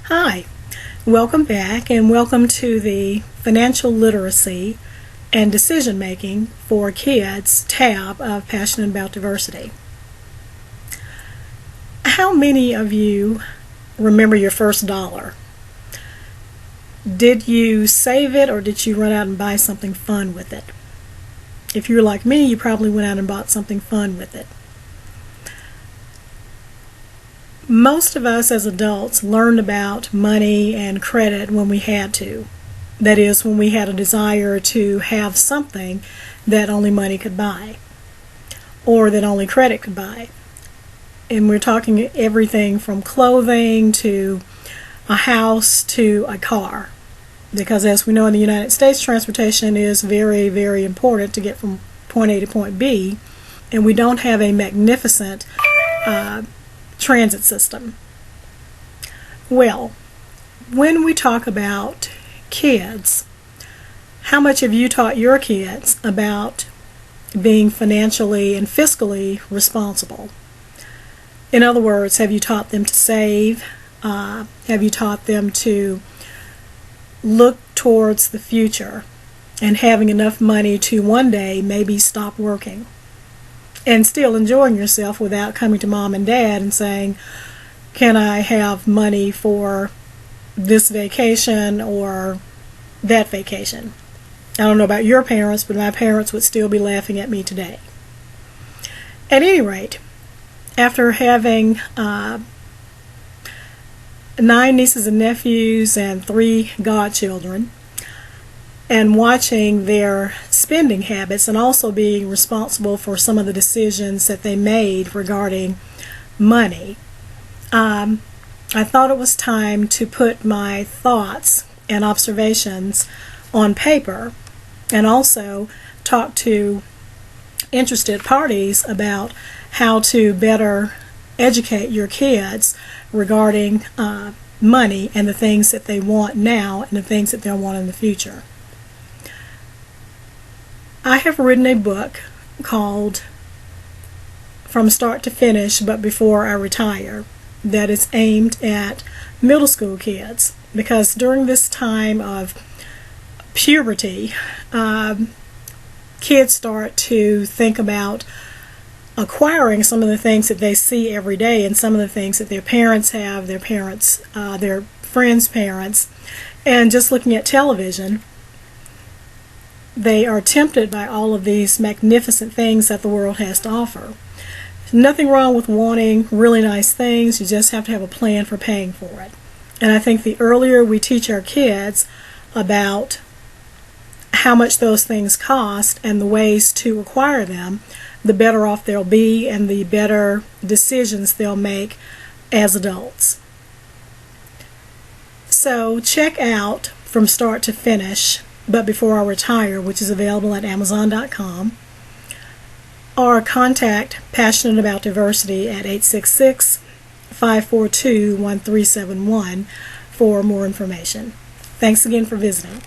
Hi, welcome back and welcome to the Financial Literacy and Decision Making for Kids tab of Passionate About Diversity. How many of you remember your first dollar? Did you save it or did you run out and buy something fun with it? If you're like me, you probably went out and bought something fun with it. Most of us as adults learned about money and credit when we had to. That is, when we had a desire to have something that only money could buy, or that only credit could buy. And we're talking everything from clothing to a house to a car. Because as we know in the United States, transportation is very, very important to get from point A to point B, and we don't have a magnificent transit system. Well, when we talk about kids, how much have you taught your kids about being financially and fiscally responsible? In other words, have you taught them to save? Have you taught them to look towards the future and having enough money to one day maybe stop working and still enjoying yourself without coming to mom and dad and saying, can I have money for this vacation or that vacation? I don't know about your parents, but my parents would still be laughing at me today. At any rate, after having 9 nieces and nephews and 3 godchildren, and watching their spending habits and also being responsible for some of the decisions that they made regarding money, I thought it was time to put my thoughts and observations on paper and also talk to interested parties about how to better educate your kids regarding money and the things that they want now and the things that they'll want in the future. I have written a book called From Start to Finish, But Before I Retire, that is aimed at middle school kids, because during this time of puberty, kids start to think about acquiring some of the things that they see every day and some of the things that their parents have, their friends' parents, and just looking at television, they are tempted by all of these magnificent things that the world has to offer. Nothing wrong with wanting really nice things, you just have to have a plan for paying for it. And I think the earlier we teach our kids about how much those things cost and the ways to acquire them, the better off they'll be and the better decisions they'll make as adults. So check out From Start to Finish, But Before I Retire, which is available at Amazon.com, or contact Passionate About Diversity at 866-542-1371 for more information. Thanks again for visiting.